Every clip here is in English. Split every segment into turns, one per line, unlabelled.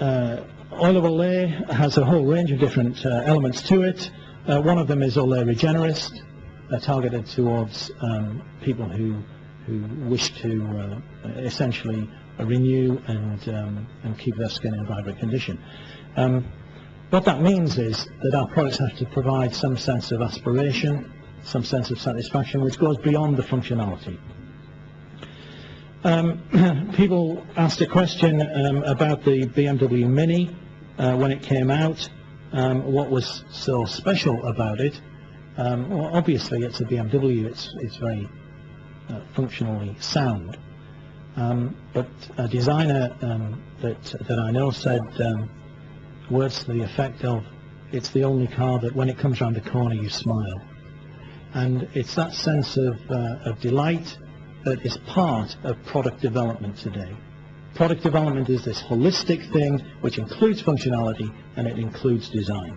Oil Olay has a whole range of different elements to it. One of them is Olay Regenerist, targeted towards people who wish to essentially renew and keep their skin in a vibrant condition. What that means is that our products have to provide some sense of aspiration, some sense of satisfaction, which goes beyond the functionality. People asked a question about the BMW Mini when it came out. What was so special about it? Well, obviously it's a BMW. It's very functionally sound. But a designer that I know said words to the effect of, it's the only car that when it comes around the corner you smile. And it's that sense of delight that is part of product development today. Product development is this holistic thing which includes functionality and it includes design.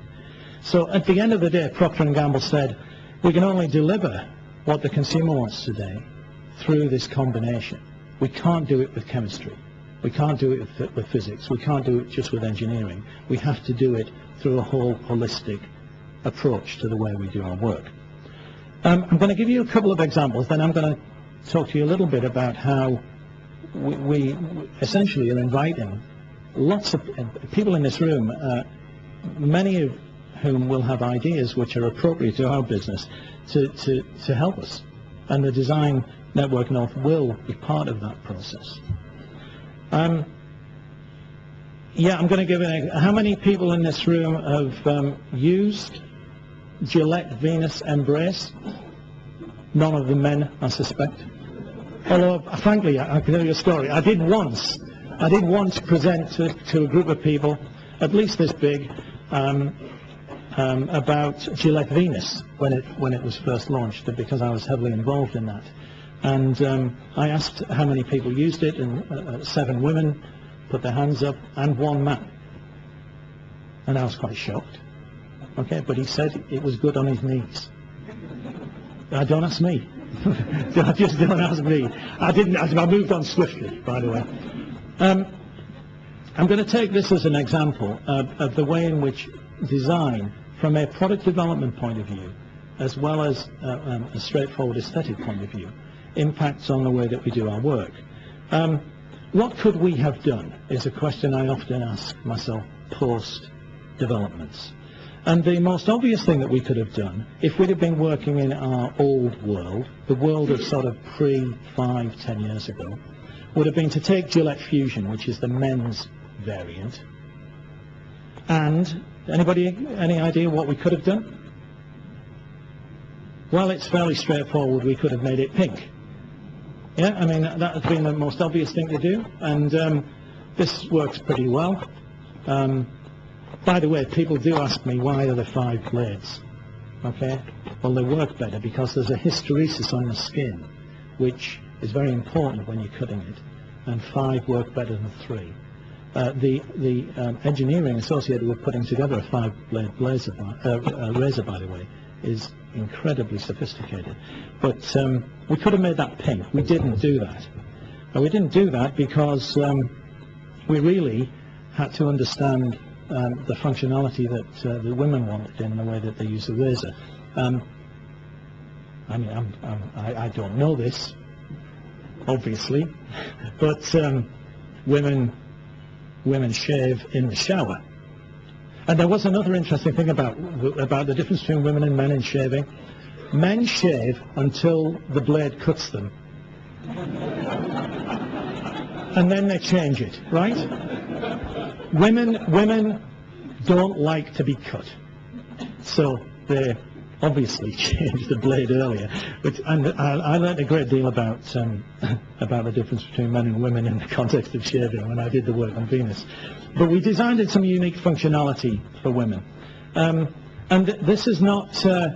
So at the end of the day, Procter & Gamble said, we can only deliver what the consumer wants today through this combination. We can't do it with chemistry. We can't do it with physics. We can't do it just with engineering. We have to do it through a whole holistic approach to the way we do our work. I'm going to give you a couple of examples, then I'm going to talk to you a little bit about how we essentially are inviting lots of people in this room, many of whom will have ideas which are appropriate to our business, to help us. And the Design Network North will be part of that process. Yeah, I'm going to give how many people in this room have used Gillette Venus Embrace? None of the men, I suspect. Although, frankly, I can tell you a story. I did once present to a group of people, at least this big, about Gillette Venus when it was first launched, because I was heavily involved in that. And I asked how many people used it, and 7 women put their hands up, and 1 man. And I was quite shocked. Okay, but he said it was good on his knees. Don't ask me. Just don't ask me. I moved on swiftly, by the way. I'm going to take this as an example of the way in which design, from a product development point of view, as well as a straightforward aesthetic point of view, impacts on the way that we do our work. What could we have done is a question I often ask myself post-developments. And the most obvious thing that we could have done, if we'd have been working in our old world, the world of sort of pre-5, 10 years ago, would have been to take Gillette Fusion, which is the men's variant, and any idea what we could have done? Well, it's fairly straightforward. We could have made it pink. Yeah, I mean, that has been the most obvious thing to do, and this works pretty well. By the way, people do ask me, why are there 5 blades? Okay, well, they work better because there's a hysteresis on the skin, which is very important when you're cutting it, and 5 work better than 3. The engineering associated with putting together a 5-blade razor, by the way, is incredibly sophisticated. But we could have made that pink. We didn't do that. And we didn't do that because we really had to understand the functionality that the women wanted in the way that they use the razor. I mean, I don't know this, obviously, but women shave in the shower. And there was another interesting thing about the difference between women and men in shaving. Men shave until the blade cuts them, and then they change it, right? Women don't like to be cut, so they obviously change the blade earlier. And I learned a great deal about the difference between men and women in the context of shaving when I did the work on Venus. But we designed some unique functionality for women. And this is not,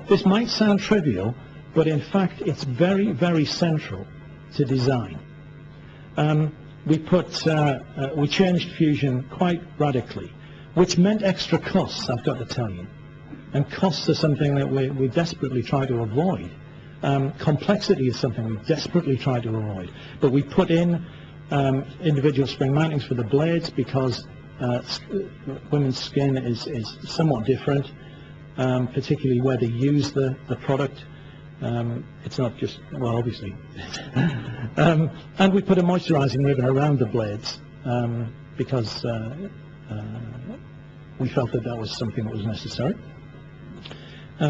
this might sound trivial, but in fact it's very, very central to design. We changed Fusion quite radically, which meant extra costs, I've got to tell you. And costs are something that we desperately try to avoid. Complexity is something we desperately try to avoid. But we put in individual spring mountings for the blades because women's skin is somewhat different, particularly where they use the product. It's not just, well, obviously. And we put a moisturizing ribbon around the blades because we felt that was something that was necessary.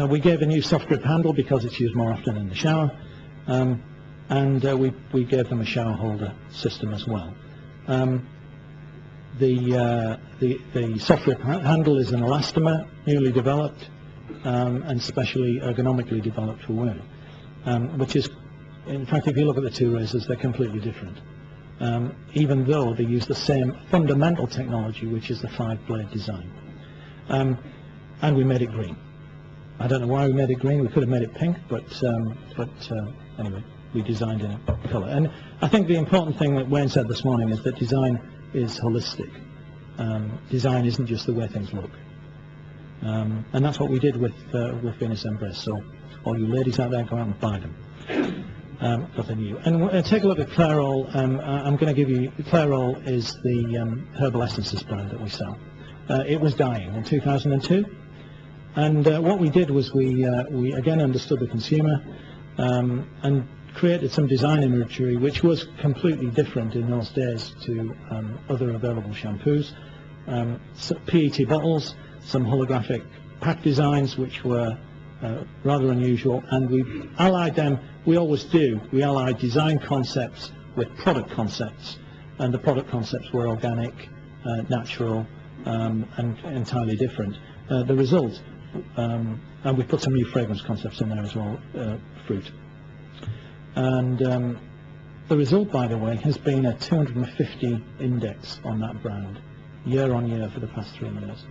We gave a new soft grip handle because it's used more often in the shower, and we gave them a shower holder system as well. The soft grip handle is an elastomer, newly developed, and specially ergonomically developed for women, which is, in fact, if you look at the two razors, they're completely different, even though they use the same fundamental technology, which is the 5-blade design. And we made it green. I don't know why we made it green. We could have made it pink, but anyway, we designed in a colour. And I think the important thing that Wayne said this morning is that design is holistic. Design isn't just the way things look. And that's what we did with Venus Embrace. So all you ladies out there, go out and buy them. Because they're new. And take a look at Clairol. I'm going to give you, Clairol is the herbal essences brand that we sell. It was dying in 2002. And what we did was we again understood the consumer and created some design imagery which was completely different in those days to other available shampoos. Some PET bottles, some holographic pack designs which were rather unusual, and we allied them, we always do, we allied design concepts with product concepts, and the product concepts were organic, natural, and entirely different. The result, and we put some new fragrance concepts in there as well, fruit. And the result, by the way, has been a 250 index on that brand, year on year for the past 3 years,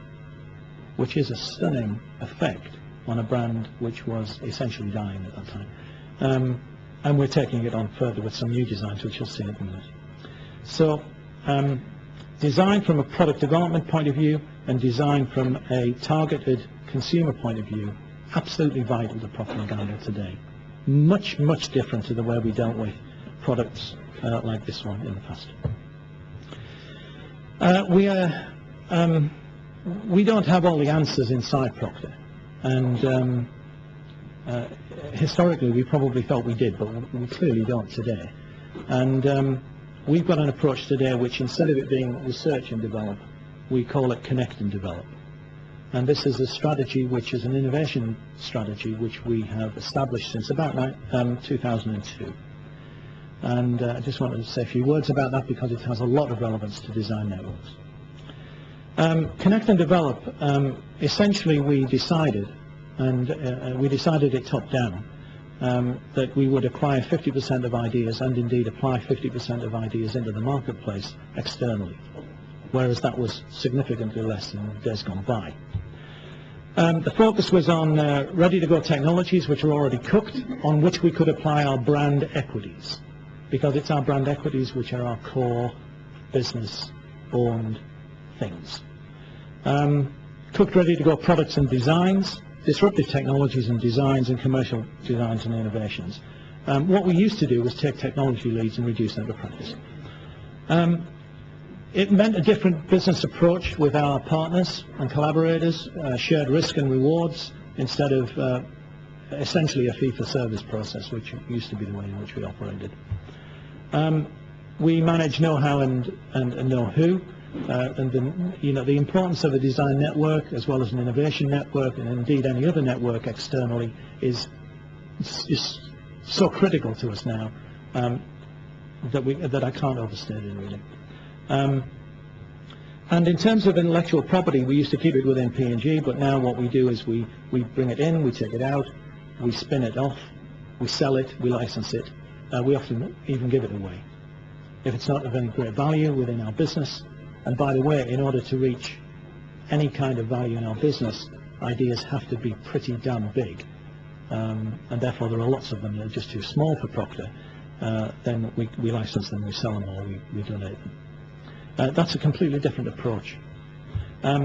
which is a stunning effect on a brand which was essentially dying at that time. And we're taking it on further with some new designs, which you'll see in a minute. So, design from a product development point of view and design from a targeted consumer point of view, absolutely vital to Procter & Gamble today. Much, much different to the way we dealt with products like this one in the past. We don't have all the answers inside Procter, and historically we probably thought we did, but we clearly don't today. And we've got an approach today which, instead of it being research and develop, we call it connect and develop. And this is a strategy which is an innovation strategy which we have established since about 2002. And I just wanted to say a few words about that because it has a lot of relevance to design networks. Connect and develop, essentially we decided, and we decided it top down, that we would acquire 50% of ideas and indeed apply 50% of ideas into the marketplace externally, whereas that was significantly less in days gone by. The focus was on ready-to-go technologies which are already cooked, on which we could apply our brand equities, because it's our brand equities which are our core business-owned things. Cooked ready-to-go products and designs, disruptive technologies and designs, and commercial designs and innovations. What we used to do was take technology leads and reduce them to practice. It meant a different business approach with our partners and collaborators, shared risk and rewards, instead of essentially a fee-for-service process, which used to be the way in which we operated. We manage know-how and know-who, and the importance of a design network as well as an innovation network, and indeed any other network externally, is so critical to us now that I can't overstate it really. And in terms of intellectual property, we used to keep it within P&G, but now what we do is we bring it in, we take it out, we spin it off, we sell it, we license it, we often even give it away if it's not of any great value within our business. And by the way, in order to reach any kind of value in our business, ideas have to be pretty damn big, and therefore there are lots of them that are just too small for Procter. Then we license them, we sell them, or we donate them. That's a completely different approach